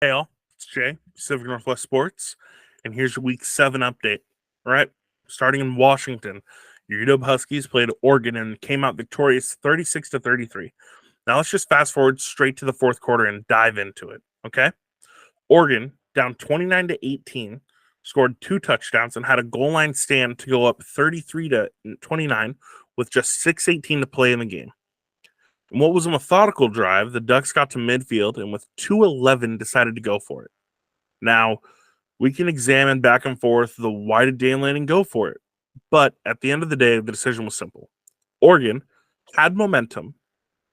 Hey all, it's Jay, Pacific Northwest Sports, and here's your Week 7 update. All right, starting in Washington, your UW Huskies played Oregon and came out victorious 36-33. Now let's just fast forward straight to the fourth quarter and dive into it, okay? Oregon, down 29-18, scored 2 touchdowns and had a goal line stand to go up 33-29 with just 6:18 to play in the game. In what was a methodical drive, the Ducks got to midfield and with 2:11 decided to go for it. Now, we can examine back and forth the why did Dan Lanning go for it? But at the end of the day, the decision was simple. Oregon had momentum,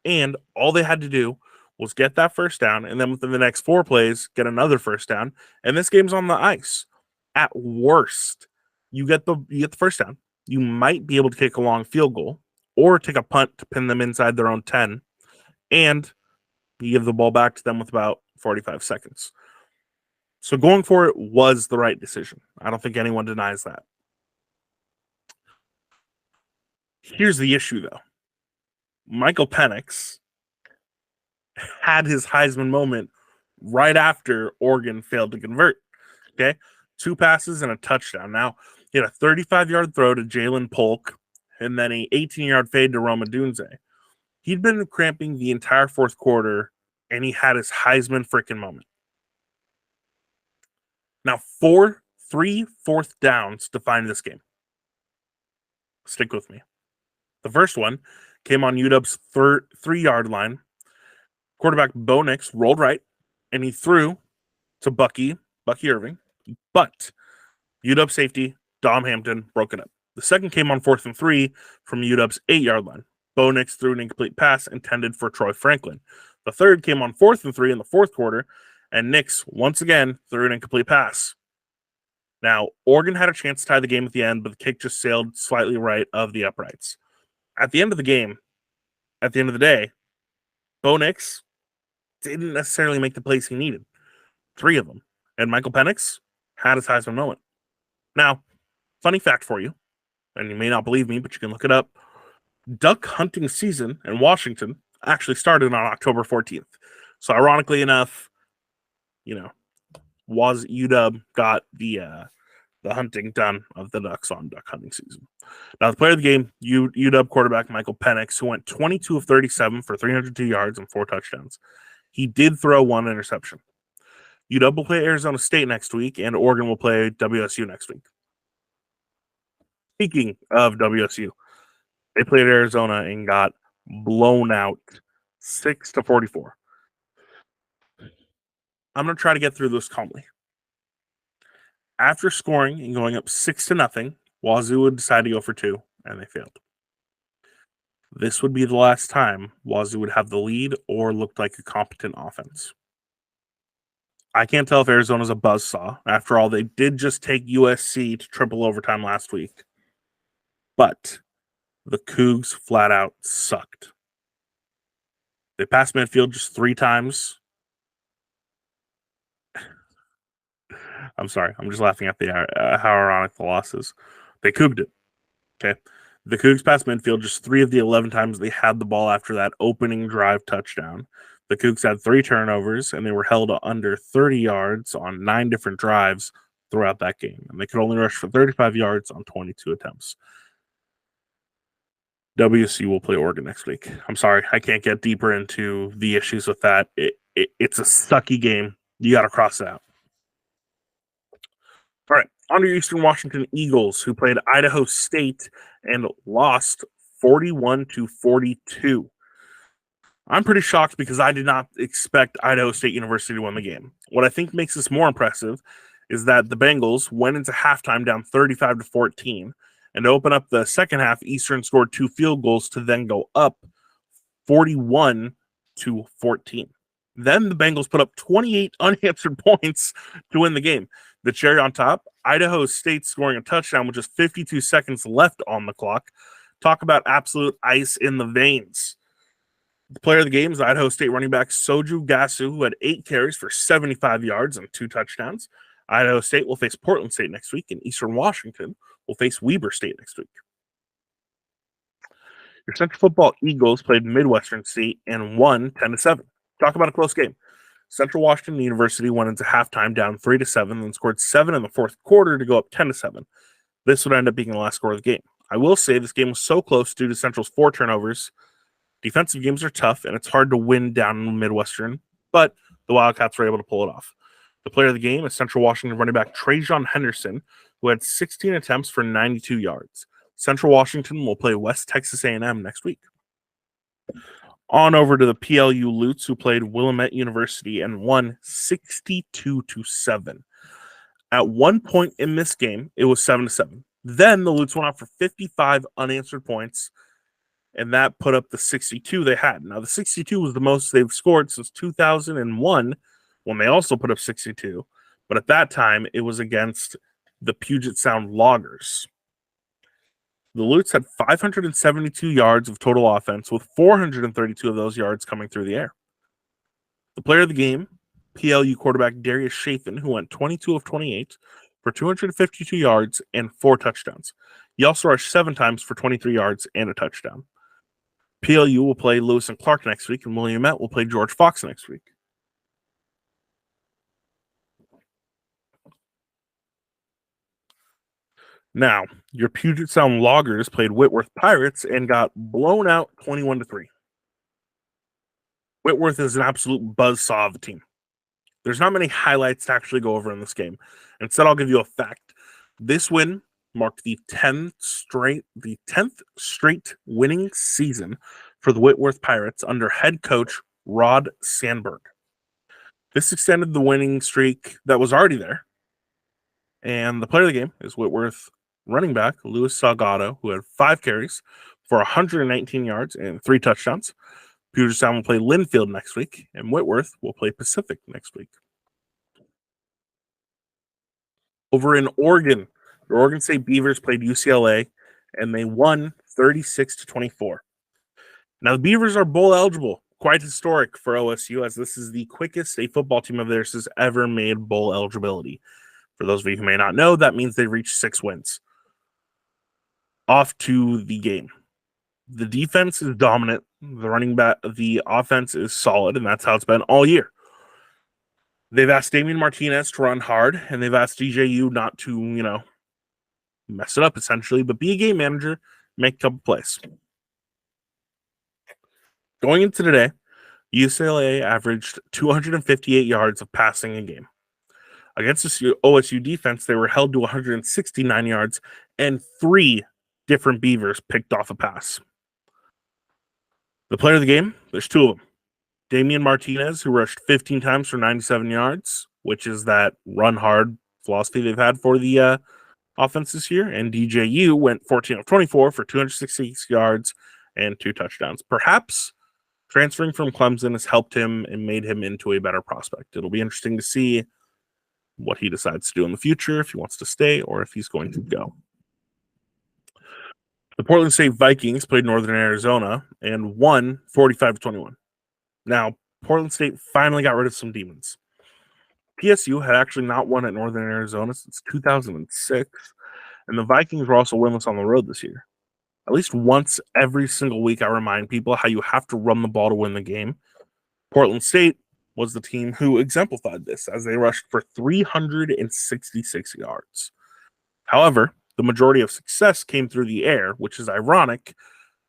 and all they had to do was get that first down, and then within the next 4 plays, get another first down, and this game's on the ice. At worst, you get the first down. You might be able to kick a long field goal or take a punt to pin them inside their own 10, and you give the ball back to them with about 45 seconds. So going for it was the right decision. I don't think anyone denies that. Here's the issue, though. Michael Penix had his Heisman moment right after Oregon failed to convert. Okay. 2 passes and a touchdown. Now, he had a 35-yard throw to Jalen Polk and then a 18-yard fade to Roma Dunze. He'd been cramping the entire fourth quarter, and he had his Heisman freaking moment. Now, 3 fourth downs defined this game. Stick with me. The first one came on UW's 3-yard line. Quarterback Bo Nix rolled right, and he threw to Bucky Irving, but UW safety Dom Hampton broke it up. The second came on 4th and 3 from UW's 8-yard line. Bo Nix threw an incomplete pass intended for Troy Franklin. The third came on 4th and 3 in the fourth quarter, and Nix once again threw an incomplete pass. Now, Oregon had a chance to tie the game at the end, but the kick just sailed slightly right of the uprights. At the end of the game, at the end of the day, Bo Nix didn't necessarily make the plays he needed. 3 of them. And Michael Penix had his Heisman moment. Now, funny fact for you, and you may not believe me, but you can look it up. Duck hunting season in Washington actually started on October 14th. So ironically enough, was UW got the hunting done of the Ducks on duck hunting season. Now, the player of the game, UW quarterback Michael Penix, who went 22 of 37 for 302 yards and 4 touchdowns. He did throw 1 interception. UW will play Arizona State next week, and Oregon will play WSU next week. Speaking of WSU, they played Arizona and got blown out 6-44. I'm going to try to get through this calmly. After scoring and going up 6-0, Wazoo would decide to go for 2, and they failed. This would be the last time Wazoo would have the lead or looked like a competent offense. I can't tell if Arizona's a buzzsaw. After all, they did just take USC to triple overtime last week. But the Cougs flat out sucked. They passed midfield just 3 times. I'm sorry. I'm just laughing at how ironic the loss is. They Couged it. Okay. The Cougs passed midfield just 3 of the 11 times they had the ball after that opening drive touchdown. The Cougs had 3 turnovers, and they were held under 30 yards on 9 different drives throughout that game. And they could only rush for 35 yards on 22 attempts. WSU will play Oregon next week. I'm sorry. I can't get deeper into the issues with that. It's a sucky game. You got to cross it out. All right. On to your Eastern Washington Eagles, who played Idaho State and lost 41-42. I'm pretty shocked because I did not expect Idaho State University to win the game. What I think makes this more impressive is that the Bengals went into halftime down 35-14, and to open up the second half, Eastern scored 2 field goals to then go up 41-14. Then the Bengals put up 28 unanswered points to win the game. The cherry on top, Idaho State scoring a touchdown with just 52 seconds left on the clock. Talk about absolute ice in the veins. The player of the game is Idaho State running back Soju Gasu, who had 8 carries for 75 yards and 2 touchdowns. Idaho State will face Portland State next week, and Eastern Washington will face Weber State next week. Your Central Football Eagles played Midwestern State and won 10-7. Talk about a close game. Central Washington University went into halftime down 3-7, then scored 7 in the fourth quarter to go up 10-7. This would end up being the last score of the game. I will say this game was so close due to Central's 4 turnovers. Defensive games are tough, and it's hard to win down in Midwestern, but the Wildcats were able to pull it off. The player of the game is Central Washington running back Trajan Henderson, who had 16 attempts for 92 yards. Central Washington will play West Texas A&M next week. On over to the PLU Lutes, who played Willamette University and won 62-7. At one point in this game, it was 7-7. Then the Lutes went out for 55 unanswered points, and that put up the 62 they had. Now, the 62 was the most they've scored since 2001, when they also put up 62. But at that time, it was against the Puget Sound Loggers. The Lutes had 572 yards of total offense, with 432 of those yards coming through the air. The player of the game, PLU quarterback Darius Chafin, who went 22 of 28 for 252 yards and 4 touchdowns. He also rushed 7 times for 23 yards and a touchdown. PLU will play Lewis and Clark next week, and Willamette will play George Fox next week. Now, your Puget Sound Loggers played Whitworth Pirates and got blown out 21-3. Whitworth is an absolute buzzsaw of a team. There's not many highlights to actually go over in this game. Instead, I'll give you a fact. This win marked the 10th straight winning season for the Whitworth Pirates under head coach Rod Sandberg. This extended the winning streak that was already there. And the player of the game is Whitworth running back Luis Salgado, who had 5 carries for 119 yards and 3 touchdowns. Puget Sound will play Linfield next week, and Whitworth will play Pacific next week. Over in Oregon, the Oregon State Beavers played UCLA, and they won 36-24. Now, the Beavers are bowl eligible. Quite historic for OSU, as this is the quickest a football team of theirs has ever made bowl eligibility. For those of you who may not know, that means they reached 6 wins. Off to the game. The defense is dominant. The offense is solid, and that's how it's been all year. They've asked Damian Martinez to run hard, and they've asked DJU not to, mess it up, essentially, but be a game manager, make a couple plays. Going into today, UCLA averaged 258 yards of passing a game. Against the OSU defense, they were held to 169 yards, and 3 different Beavers picked off a pass. The player of the game, there's 2 of them. Damian Martinez, who rushed 15 times for 97 yards, which is that run hard philosophy they've had for the offense this year. And DJU went 14 of 24 for 266 yards and 2 touchdowns. Perhaps transferring from Clemson has helped him and made him into a better prospect. It'll be interesting to see what he decides to do in the future, if he wants to stay or if he's going to go. The Portland State Vikings played Northern Arizona and won 45-21. Now, Portland State finally got rid of some demons. PSU had actually not won at Northern Arizona since 2006, and the Vikings were also winless on the road this year. At least once every single week, I remind people how you have to run the ball to win the game. Portland State was the team who exemplified this, as they rushed for 366 yards. However, the majority of success came through the air, which is ironic,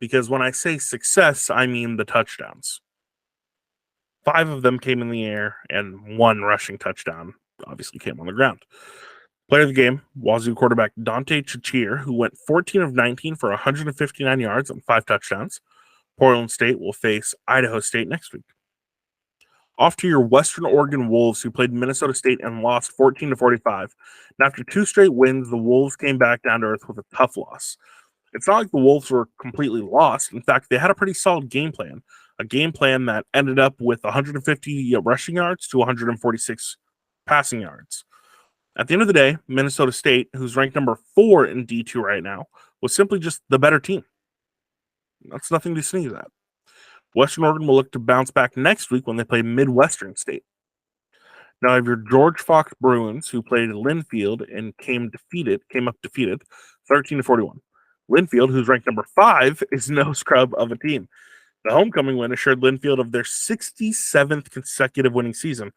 because when I say success, I mean the touchdowns. 5 of them came in the air, and 1 rushing touchdown obviously came on the ground. Player of the game, Wazoo quarterback Dante Chichir, who went 14 of 19 for 159 yards and 5 touchdowns. Portland State will face Idaho State next week. Off to your Western Oregon Wolves, who played Minnesota State and lost 14-45. And after 2 straight wins, the Wolves came back down to earth with a tough loss. It's not like the Wolves were completely lost. In fact, they had a pretty solid game plan. A game plan that ended up with 150 rushing yards to 146 passing yards. At the end of the day, Minnesota State, who's ranked number 4 in D2 right now, was simply just the better team. That's nothing to sneeze at. Western Oregon will look to bounce back next week when they play Midwestern State. Now, if your George Fox Bruins, who played Linfield and came up defeated, 13-41. Linfield, who's ranked number 5, is no scrub of a team. The homecoming win assured Linfield of their 67th consecutive winning season,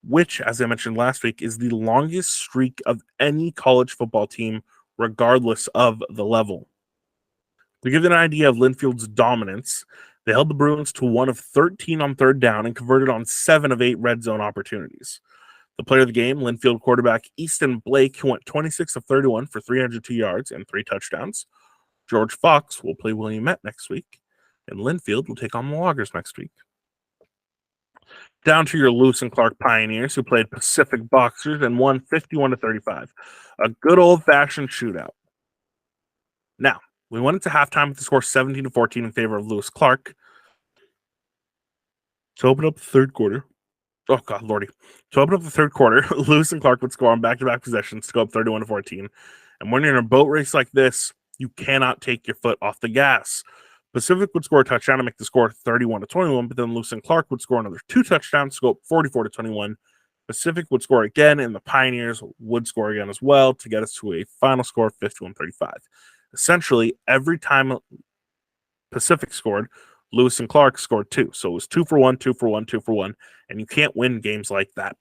which, as I mentioned last week, is the longest streak of any college football team, regardless of the level. To give you an idea of Linfield's dominance, they held the Bruins to 1 of 13 on third down and converted on 7 of 8 red zone opportunities. The player of the game, Linfield quarterback Easton Blake, who went 26 of 31 for 302 yards and 3 touchdowns. George Fox will play Williamette next week, and Linfield will take on the Loggers next week. Down to your Lewis and Clark Pioneers, who played Pacific Boxers and won 51 to 35. A good old-fashioned shootout. Now, we went into halftime with the score 17 to 14 in favor of Lewis Clark. To open up the third quarter, oh God, lordy. To open up the third quarter, Lewis and Clark would score on back-to-back possessions to go up 31 to 14. And when you're in a boat race like this, you cannot take your foot off the gas. Pacific would score a touchdown to make the score 31 to 21, but then Lewis and Clark would score another 2 touchdowns to go up 44 to 21. Pacific would score again, and the Pioneers would score again as well to get us to a final score of 51-35. Essentially, every time Pacific scored, Lewis and Clark scored 2. So it was 2 for 1, 2 for 1, 2 for 1, and you can't win games like that.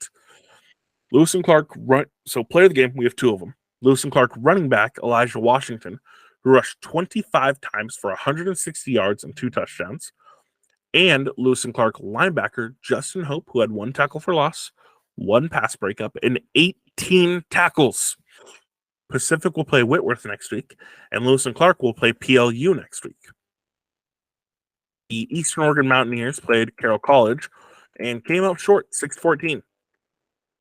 Lewis and Clark so player of the game, we have 2 of them. Lewis and Clark running back Elijah Washington, who rushed 25 times for 160 yards and 2 touchdowns. And Lewis and Clark linebacker Justin Hope, who had 1 tackle for loss, 1 pass breakup, and 18 tackles. Pacific will play Whitworth next week, and Lewis and Clark will play PLU next week. The Eastern Oregon Mountaineers played Carroll College and came out short, 6-14.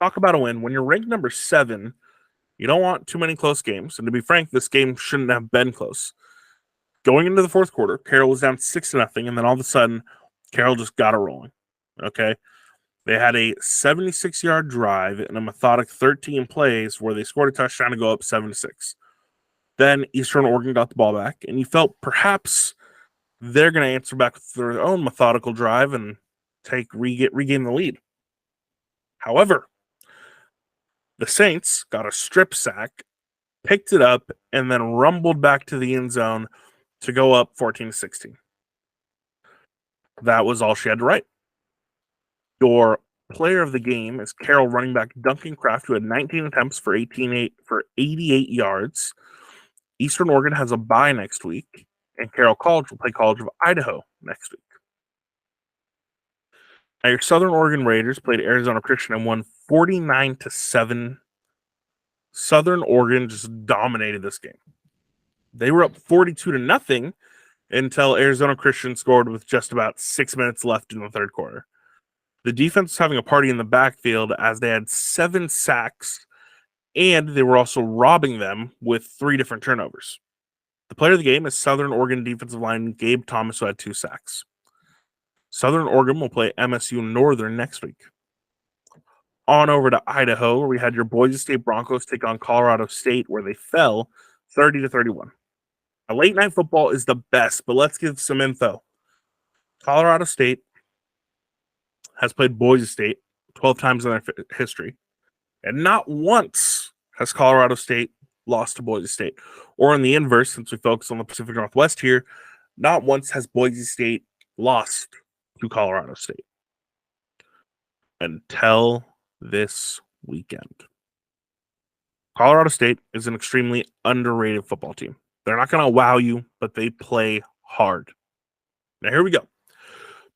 Talk about a win. When you're ranked number 7, you don't want too many close games. And to be frank, this game shouldn't have been close. Going into the fourth quarter, Carroll was down 6-0, and then all of a sudden, Carroll just got it rolling. Okay? They had a 76-yard drive and a methodic 13 plays where they scored a touchdown to go up 7-6. Then Eastern Oregon got the ball back, and you felt perhaps they're going to answer back with their own methodical drive and regain the lead. However, the Saints got a strip sack, picked it up, and then rumbled back to the end zone to go up 14-16. That was all she had to write. Your player of the game is Carroll running back Duncan Kraft, who had 19 attempts for 88 yards. Eastern Oregon has a bye next week, and Carroll College will play College of Idaho next week. Now, your Southern Oregon Raiders played Arizona Christian and won 49-7. Southern Oregon just dominated this game. They were up 42-0 until Arizona Christian scored with just about 6 minutes left in the third quarter. The defense was having a party in the backfield as they had 7 sacks, and they were also robbing them with 3 different turnovers. The player of the game is Southern Oregon defensive lineman Gabe Thomas, who had 2 sacks. Southern Oregon will play MSU Northern next week. On over to Idaho, where we had your Boise State Broncos take on Colorado State, where they fell 30-31. Now, late night football is the best, but let's give some info. Colorado State has played Boise State 12 times in their history, and not once has Colorado State lost to Boise State. Or in the inverse, since we focus on the Pacific Northwest here, not once has Boise State lost to Colorado State until this weekend. Colorado State is an extremely underrated football team. They're not going to wow you, but they play hard. Now, here we go.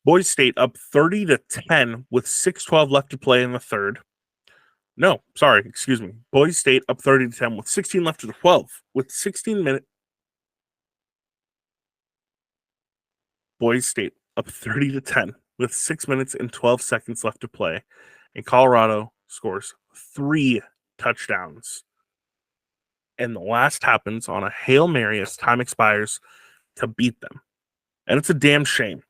Boise State up 30-10 with 6:12 left to play in the third. No, sorry, excuse me. Boise State up 30-10 with 16 left to the 12 with 16 minutes. Boise State up 30-10 with 6 minutes and 12 seconds left to play. And Colorado scores 3 touchdowns. And the last happens on a Hail Mary as time expires to beat them. And it's a damn shame.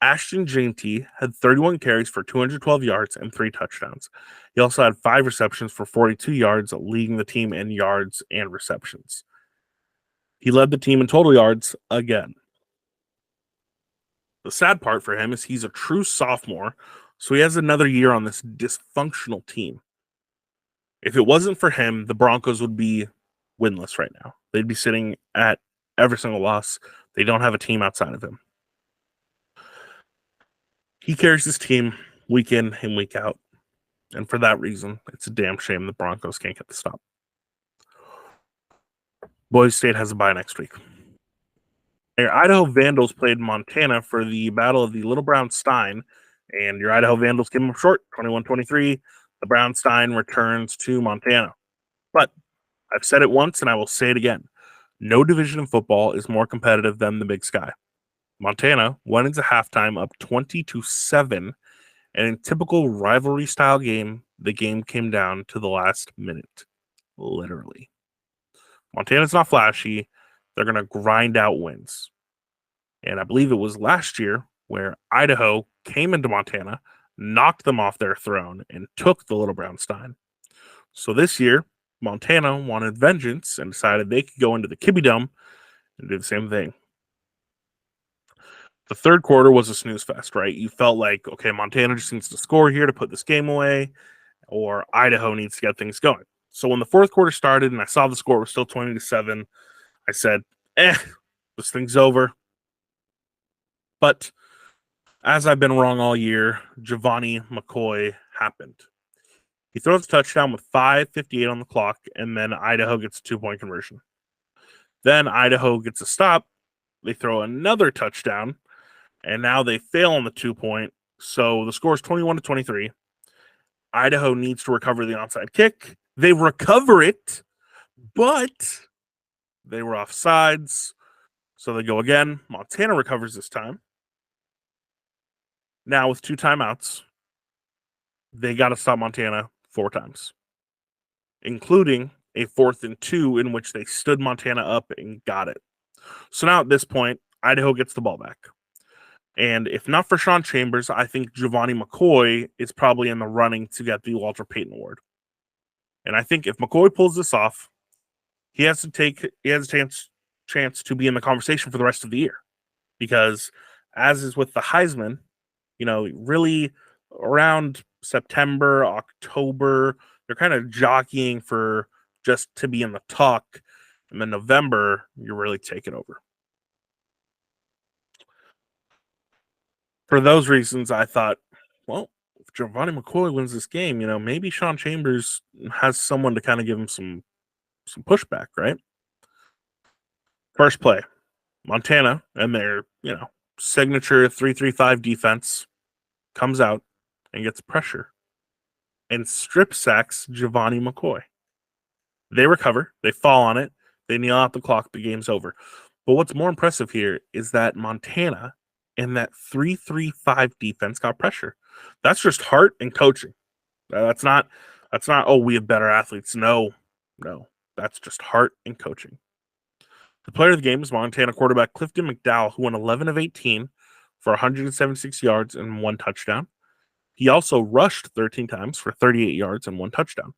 Ashton Jainty had 31 carries for 212 yards and 3 touchdowns. He also had 5 receptions for 42 yards, leading the team in yards and receptions. He led the team in total yards again. The sad part for him is he's a true sophomore, so he has another year on this dysfunctional team. If it wasn't for him, the Broncos would be winless right now. They'd be sitting at every single loss. They don't have a team outside of him. He carries his team week in and week out. And for that reason, it's a damn shame the Broncos can't get the stop. Boise State has a bye next week. Your Idaho Vandals played Montana for the Battle of the Little Brown Stein, and your Idaho Vandals came up short, 21-23. The Brown Stein returns to Montana. But I've said it once, and I will say it again. No division in football is more competitive than the Big Sky. Montana went into halftime up 20-7, and in typical rivalry-style game, the game came down to the last minute, literally. Montana's not flashy. They're going to grind out wins. And I believe it was last year where Idaho came into Montana, knocked them off their throne, and took the Little Brown Stein. So this year, Montana wanted vengeance and decided they could go into the Kibby Dome and do the same thing. The third quarter was a snooze fest, right? You felt like, okay, Montana just needs to score here to put this game away, or Idaho needs to get things going. So when the fourth quarter started and I saw the score was still 20-7, I said, this thing's over. But as I've been wrong all year, Giovanni McCoy happened. He throws a touchdown with 5:58 on the clock, and then Idaho gets a 2-point conversion. Then Idaho gets a stop. They throw another touchdown, and now they fail on the 2-point. So the score is 21-23. Idaho needs to recover the onside kick. They recover it, but they were offsides. So they go again. Montana recovers this time. Now with 2 timeouts, they got to stop Montana 4 times, including a 4th and 2 in which they stood Montana up and got it. So now at this point, Idaho gets the ball back. And if not for Sean Chambers, I think Giovanni McCoy is probably in the running to get the Walter Payton Award. And I think if McCoy pulls this off, he has a chance to be in the conversation for the rest of the year. Because as is with the Heisman, really around September, October, they're kind of jockeying for just to be in the talk. And then November, you really take it over. For those reasons, I thought, well, if Giovanni McCoy wins this game, maybe Sean Chambers has someone to kind of give him some pushback, right? First play, Montana and their, signature 3-3-5 defense comes out and gets pressure and strip sacks Giovanni McCoy. They recover, they fall on it, they kneel out the clock, the game's over. But what's more impressive here is that Montana and that 3-3-5 defense got pressure. That's just heart and coaching. That's not, oh, we have better athletes. No, that's just heart and coaching. The player of the game is Montana quarterback Clifton McDowell, who went 11 of 18 for 176 yards and 1 touchdown. He also rushed 13 times for 38 yards and 1 touchdown.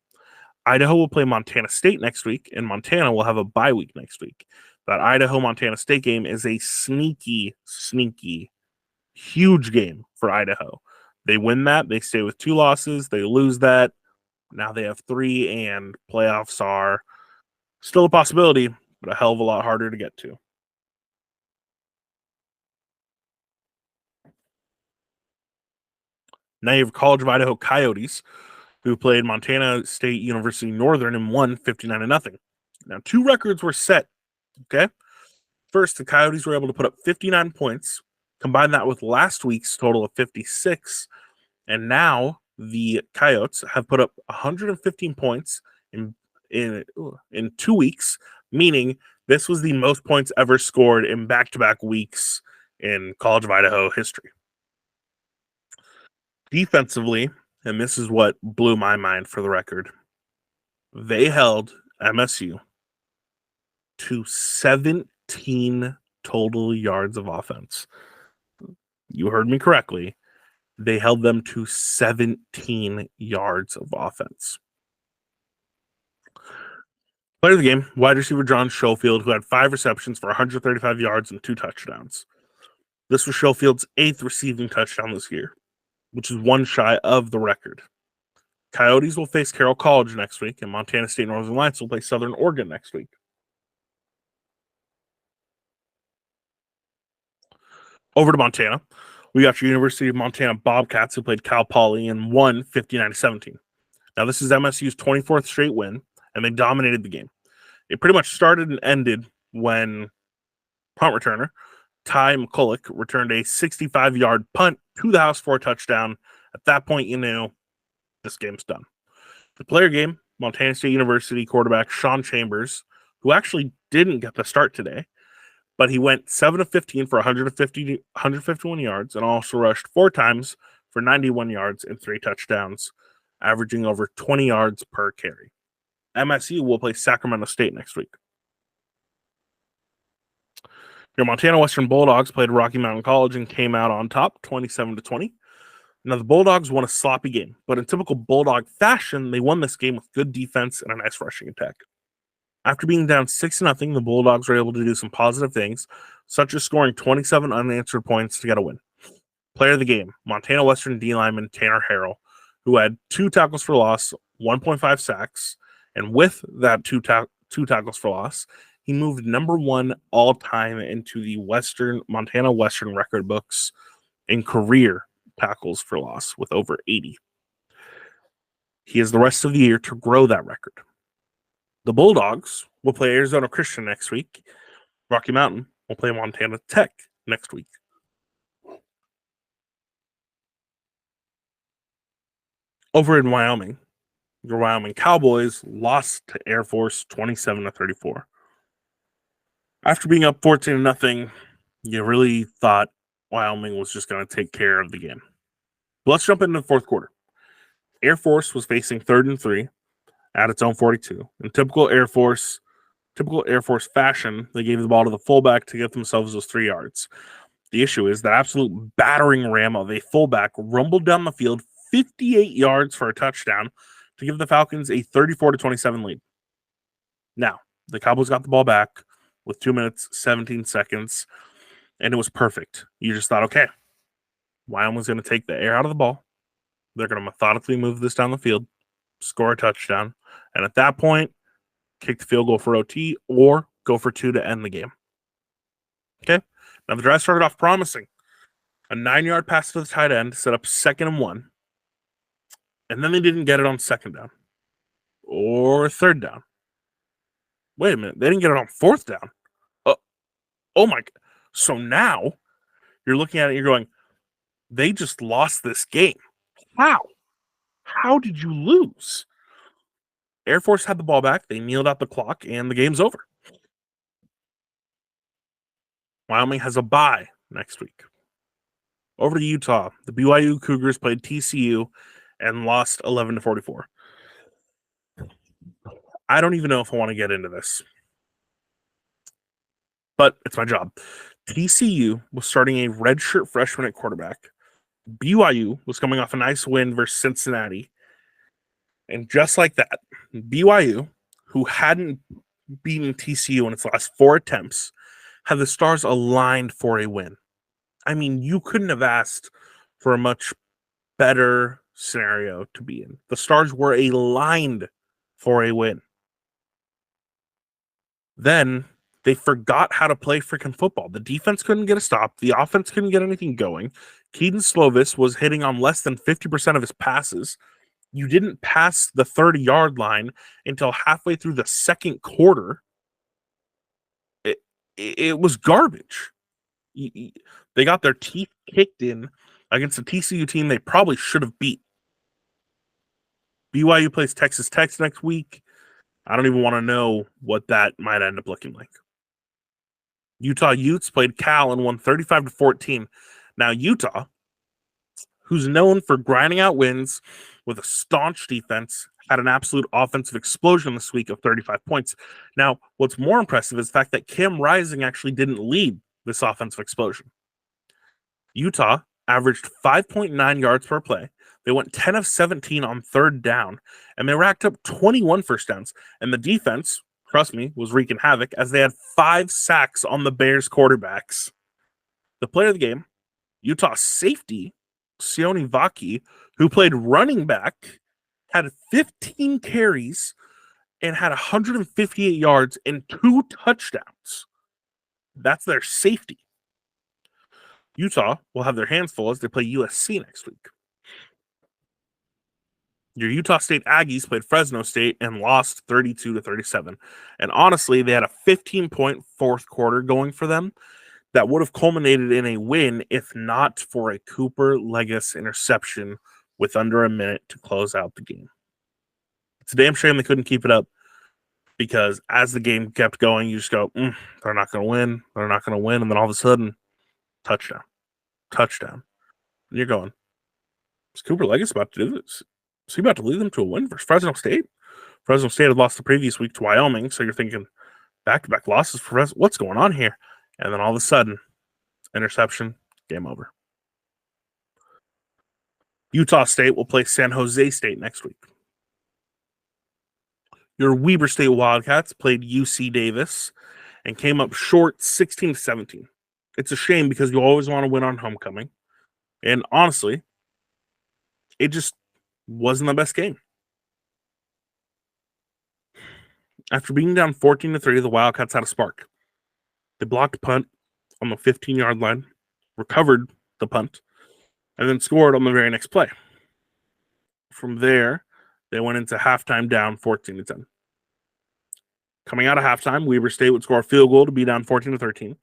Idaho will play Montana State next week, and Montana will have a bye week next week. That Idaho-Montana State game is a sneaky, huge game for Idaho. They win that, they stay with 2 losses. They lose that, now they have 3, and playoffs are still a possibility, but a hell of a lot harder to get to. Now you have College of Idaho Coyotes, who played Montana State University Northern and won 59-0. Now, 2 records were set, okay? First, the Coyotes were able to put up 59 points, combine that with last week's total of 56, and now the Coyotes have put up 115 points in 2 weeks, meaning this was the most points ever scored in back-to-back weeks in College of Idaho history. Defensively, and this is what blew my mind for the record, they held MSU to 17 total yards of offense. You heard me correctly. They held them to 17 yards of offense. Player of the game, wide receiver John Schofield, who had 5 receptions for 135 yards and 2 touchdowns. This was Schofield's 8th receiving touchdown this year, which is 1 shy of the record. Coyotes will face Carroll College next week, and Montana State Northern Lights will play Southern Oregon next week. Over to Montana. We got your University of Montana Bobcats, who played Cal Poly and won 59-17. Now, this is MSU's 24th straight win, and they dominated the game. It pretty much started and ended when punt returner Ty McCulloch returned a 65-yard punt to the house for a touchdown. At that point, you knew this game's done. The player game, Montana State University quarterback Sean Chambers, who actually didn't get the start today, but he went 7 of 15 for 151 yards and also rushed 4 times for 91 yards and 3 touchdowns, averaging over 20 yards per carry. MSU will play Sacramento State next week. Your Montana Western Bulldogs played Rocky Mountain College and came out on top, 27-20. Now, the Bulldogs won a sloppy game, but in typical Bulldog fashion, they won this game with good defense and a nice rushing attack. After being down 6-0, the Bulldogs were able to do some positive things, such as scoring 27 unanswered points to get a win. Player of the game, Montana Western D lineman Tanner Harrell, who had 2 tackles for loss, 1.5 sacks, and with that two tackles for loss, he moved number 1 all-time into the Montana Western record books in career tackles for loss with over 80. He has the rest of the year to grow that record. The Bulldogs will play Arizona Christian next week. Rocky Mountain will play Montana Tech next week. Over in Wyoming, the Wyoming Cowboys lost to Air Force 27-34. After being up 14-0, you really thought Wyoming was just going to take care of the game. But let's jump into the fourth quarter. Air Force was facing 3rd and 3 at its own 42. In typical Air Force fashion, they gave the ball to the fullback to get themselves those 3 yards. The issue is that absolute battering ram of a fullback rumbled down the field 58 yards for a touchdown to give the Falcons a 34-27 lead. Now, the Cowboys got the ball back with 2 minutes, 17 seconds, and it was perfect. You just thought, okay, Wyoming's going to take the air out of the ball. They're going to methodically move this down the field, score a touchdown, and at that point, kick the field goal for OT or go for 2 to end the game. Okay? Now, the drive started off promising. A 9-yard pass to the tight end set up 2nd and 1, and then they didn't get it on 2nd down or 3rd down. Wait a minute. They didn't get it on 4th down. Oh my. So now you're looking at it and you're going, they just lost this game. How? How did you lose? Air Force had the ball back. They kneeled out the clock, and the game's over. Wyoming has a bye next week. Over to Utah. The BYU Cougars played TCU and lost 11-44. I don't even know if I want to get into this, but it's my job. TCU was starting a redshirt freshman at quarterback. BYU was coming off a nice win versus Cincinnati. And just like that, BYU, who hadn't beaten TCU in its last 4 attempts, had the stars aligned for a win. I mean, you couldn't have asked for a much better scenario to be in. The stars were aligned for a win. Then they forgot how to play freaking football. The defense couldn't get a stop. The offense couldn't get anything going. Keaton Slovis was hitting on less than 50% of his passes. You didn't pass the 30-yard line until halfway through the 2nd quarter. It was garbage. They got their teeth kicked in against a TCU team they probably should have beat. BYU plays Texas Tech next week. I don't even want to know what that might end up looking like. Utah Utes played Cal and won 35-14. Now, Utah, who's known for grinding out wins with a staunch defense, had an absolute offensive explosion this week of 35 points. Now, what's more impressive is the fact that Cam Rising actually didn't lead this offensive explosion. Utah averaged 5.9 yards per play. They went 10 of 17 on 3rd down, and they racked up 21 first downs. And the defense, trust me, was wreaking havoc as they had 5 sacks on the Bears quarterbacks. The player of the game, Utah safety, Sione Vaki, who played running back, had 15 carries and had 158 yards and 2 touchdowns. That's their safety. Utah will have their hands full as they play USC next week. Your Utah State Aggies played Fresno State and lost 32-37. And honestly, they had a 15-point fourth quarter going for them that would have culminated in a win if not for a Cooper Legas interception with under a minute to close out the game. It's a damn shame they couldn't keep it up because as the game kept going, you just go, they're not going to win. They're not going to win. And then all of a sudden, touchdown. And you're going, is Cooper Legas about to do this? Is he about to lead them to a win versus Fresno State? Fresno State had lost the previous week to Wyoming, so you're thinking back-to-back losses for Fresno. What's going on here? And then all of a sudden, interception, game over. Utah State will play San Jose State next week. Your Weber State Wildcats played UC Davis and came up short 16-17. It's a shame because you always want to win on homecoming. And honestly, it just wasn't the best game. After being down 14-3, the Wildcats had a spark. They blocked a punt on the 15-yard line, recovered the punt, and then scored on the very next play. From there, they went into halftime down 14-10. Coming out of halftime, Weber State would score a field goal to be down 14-13.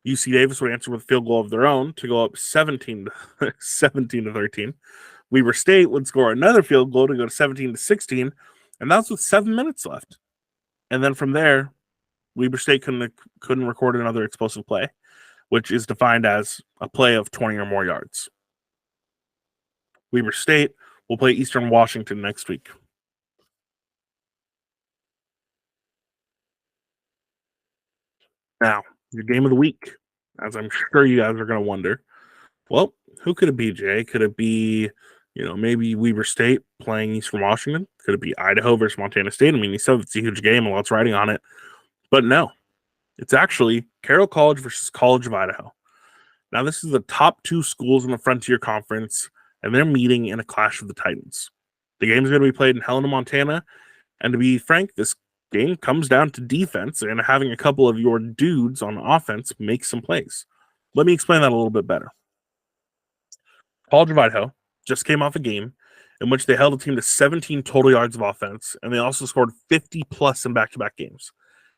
UC Davis would answer with a field goal of their own to go up 17-13. Weber State would score another field goal to go to 17-16, and that was with 7 minutes left. And then from there, Weber State couldn't record another explosive play, which is defined as a play of 20 or more yards. Weber State will play Eastern Washington next week. Now, your game of the week, as I'm sure you guys are going to wonder. Well, who could it be, Jay? Could it be, maybe Weber State playing Eastern Washington? Could it be Idaho versus Montana State? I mean, you said it's a huge game and lots riding on it. But no, it's actually Carroll College versus College of Idaho. Now, this is the top two schools in the Frontier Conference, and they're meeting in a clash of the Titans. The game is going to be played in Helena, Montana. And to be frank, this game comes down to defense and having a couple of your dudes on offense make some plays. Let me explain that a little bit better. College of Idaho just came off a game in which they held a team to 17 total yards of offense, and they also scored 50-plus in back-to-back games.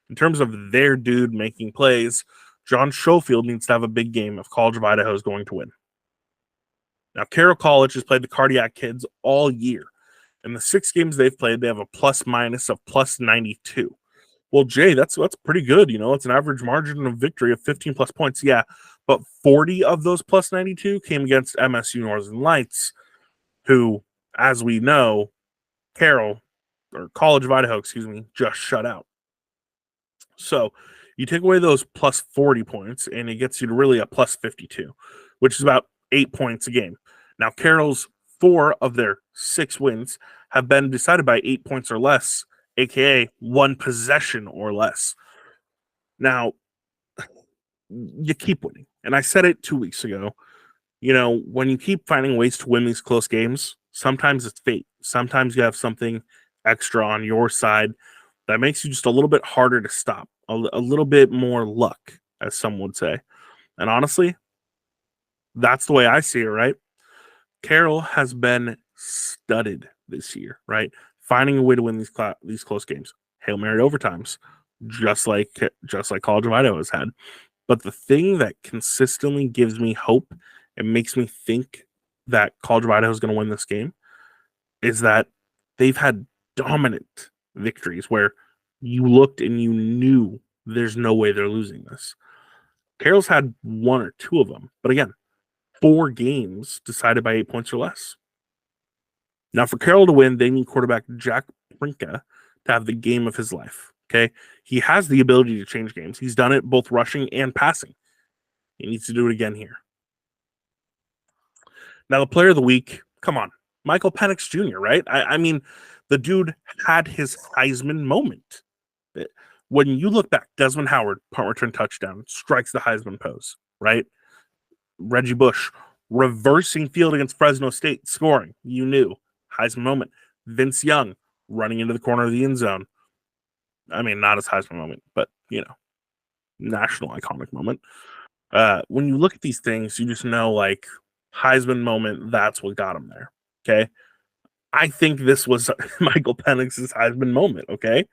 In terms of their dude making plays, John Schofield needs to have a big game if College of Idaho is going to win. Now, Carroll College has played the Cardiac Kids all year. In the 6 games they've played, they have a plus-minus of plus 92. Well, Jay, that's pretty good. It's an average margin of victory of 15-plus points. Yeah, but 40 of those plus 92 came against MSU Northern Lights, who, as we know, College of Idaho, just shut out. So you take away those plus 40 points, and it gets you to really a plus 52, which is about 8 points a game. Now, Carroll's 4 of their 6 wins have been decided by 8 points or less, aka 1 possession or less. Now, you keep winning. And I said it 2 weeks ago. When you keep finding ways to win these close games, sometimes it's fate. Sometimes you have something extra on your side that makes you just a little bit harder to stop, a little bit more luck, as some would say. And honestly, that's the way I see it, right? Carroll has been studded this year, right? Finding a way to win these close games. Hail Mary overtimes, just like College of Idaho has had. But the thing that consistently gives me hope and makes me think that College of Idaho is going to win this game is that they've had dominant victories where you looked and you knew there's no way they're losing this. Carroll's had 1 or 2 of them. But again, 4 games decided by 8 points or less. Now, for Carroll to win, they need quarterback Jack Prinka to have the game of his life. Okay, he has the ability to change games. He's done it both rushing and passing. He needs to do it again here. Now, the player of the week, come on, Michael Penix Jr., right? I mean, the dude had his Heisman moment. When you look back, Desmond Howard, punt return touchdown, strikes the Heisman pose, right? Reggie Bush, reversing field against Fresno State, scoring. You knew. Heisman moment. Vince Young, running into the corner of the end zone. I mean, not his Heisman moment, but, national iconic moment. When you look at these things, you just know like Heisman moment, that's what got him there. Okay. I think this was Michael Penix's Heisman moment. Okay.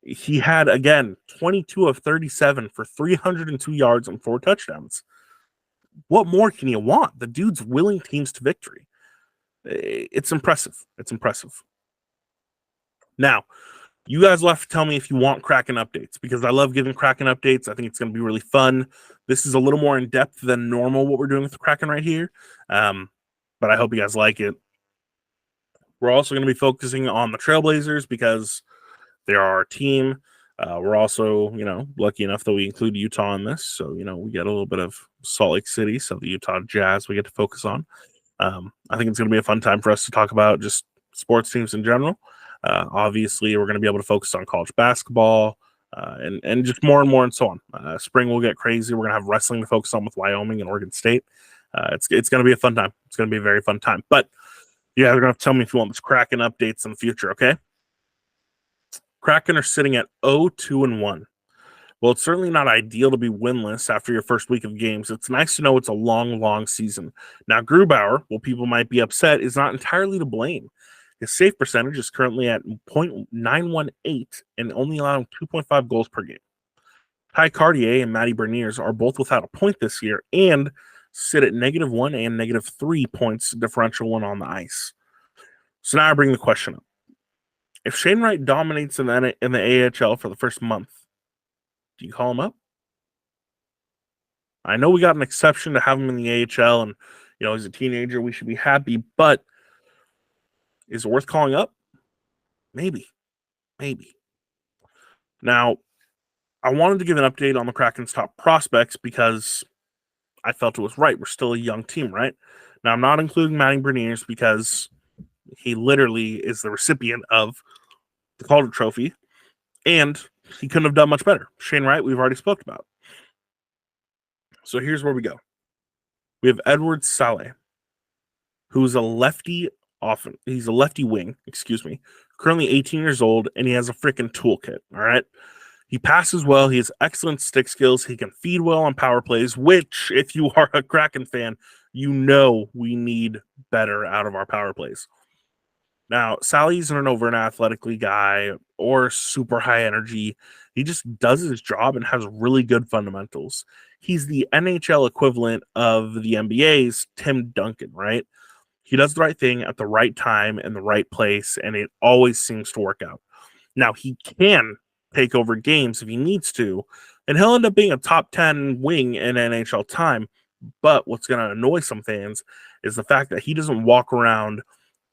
He had, again, 22 of 37 for 302 yards and 4 touchdowns. What more can you want? The dude's willing teams to victory. It's impressive. It's impressive. Now, you guys will have to tell me if you want Kraken updates because I love giving Kraken updates. I think it's going to be really fun. This is a little more in depth than normal what we're doing with the Kraken right here, but I hope you guys like it. We're also going to be focusing on the Trailblazers because they're our team. We're also, lucky enough that we include Utah in this. So, we get a little bit of Salt Lake City. So the Utah Jazz we get to focus on. I think it's going to be a fun time for us to talk about just sports teams in general. Obviously, we're going to be able to focus on college basketball and just more and more and so on. Spring will get crazy. We're going to have wrestling to focus on with Wyoming and Oregon State. It's going to be a fun time. It's going to be a very fun time. But yeah, they're going to have to tell me if you want this Kraken updates in the future, okay? Kraken are sitting at 0-2-1. Well, it's certainly not ideal to be winless after your first week of games. It's nice to know it's a long, long season. Now, Grubauer, while people might be upset, is not entirely to blame. His save percentage is currently at .918 and only allowing 2.5 goals per game. Ty Cartier and Matty Berniers are both without a point this year and sit at -1 and -3 points differential when on the ice. So now I bring the question up. If Shane Wright dominates in the AHL for the first month, do you call him up? I know we got an exception to have him in the AHL, and he's a teenager. We should be happy, but is it worth calling up? Maybe. Now, I wanted to give an update on the Kraken's top prospects because I felt it was right. We're still a young team, right? Now, I'm not including Matty Berniers because he literally is the recipient of the Calder Trophy, and he couldn't have done much better. Shane Wright, we've already spoke about. So here's where we go. We have Edward Saleh, who's a lefty he's a lefty wing, currently 18 years old, and he has a freaking toolkit, all right? He passes well. He has excellent stick skills. He can feed well on power plays, which, if you are a Kraken fan, we need better out of our power plays. Now, Sally's isn't over an athletically guy or super high energy. He just does his job and has really good fundamentals. He's the NHL equivalent of the NBA's Tim Duncan, right? He does the right thing at the right time and the right place, and it always seems to work out. Now, he can take over games if he needs to, and he'll end up being a top 10 wing in NHL time. But what's going to annoy some fans is the fact that he doesn't walk around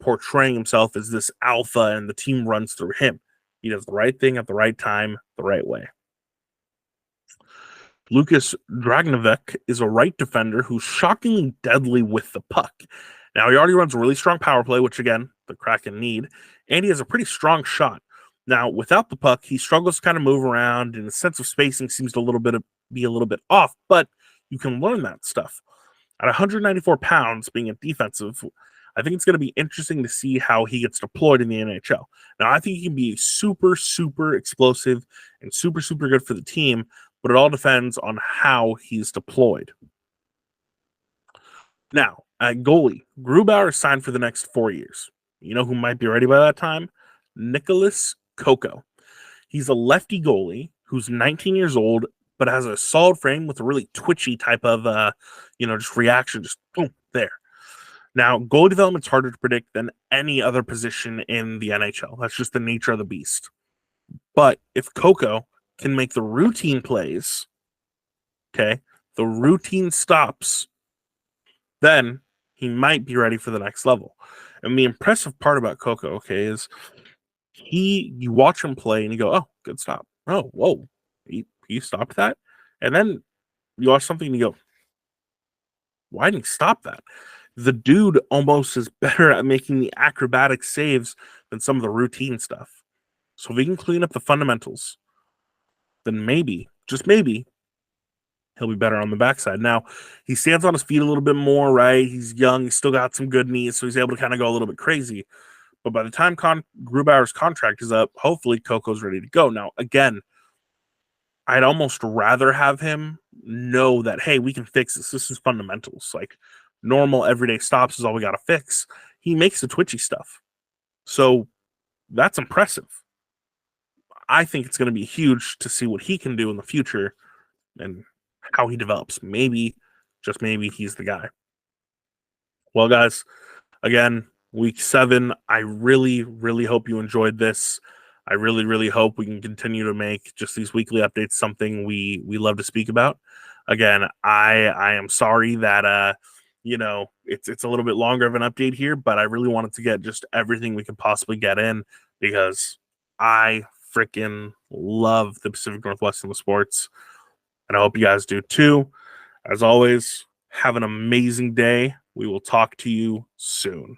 portraying himself as this alpha and the team runs through him. He does the right thing at the right time, the right way. Lucas Dragnovec is a right defender who's shockingly deadly with the puck. Now, he already runs a really strong power play, which, again, the Kraken need, and he has a pretty strong shot. Now, without the puck, he struggles to kind of move around, and the sense of spacing seems to be a little bit off, but you can learn that stuff. At 194 pounds, being a defensive, I think it's going to be interesting to see how he gets deployed in the NHL. Now, I think he can be super, super explosive and super, super good for the team, but it all depends on how he's deployed. Now, at goalie, Grubauer is signed for the next 4 years. You know who might be ready by that time? Nicholas Coco. He's a lefty goalie who's 19 years old, but has a solid frame with a really twitchy type of, just reaction, just boom, there. Now, goalie development's harder to predict than any other position in the NHL. That's just the nature of the beast. But if Coco can make the routine plays, okay, the routine stops, then he might be ready for the next level. And the impressive part about Coco, okay, is you watch him play and you go, oh, good stop. Oh, whoa, he stopped that? And then you watch something and you go, why didn't he stop that? The dude almost is better at making the acrobatic saves than some of the routine stuff. So if he can clean up the fundamentals, then maybe, just maybe, he'll be better on the backside. Now, he stands on his feet a little bit more, right? He's young. He's still got some good knees, so he's able to kind of go a little bit crazy. But by the time Grubauer's contract is up, hopefully Coco's ready to go. Now, again, I'd almost rather have him know that, hey, we can fix this. This is fundamentals. Like normal everyday stops is all we got to fix. He makes the twitchy stuff. So that's impressive. I think it's going to be huge to see what he can do in the future and how he develops. Maybe, just maybe, he's the guy. Well, guys, again, week 7. I really, really hope you enjoyed this. I really, really hope we can continue to make just these weekly updates something we love to speak about. Again, I am sorry that it's a little bit longer of an update here, but I really wanted to get just everything we could possibly get in because I freaking love the Pacific Northwest and the sports, and I hope you guys do too. As always, have an amazing day. We will talk to you soon.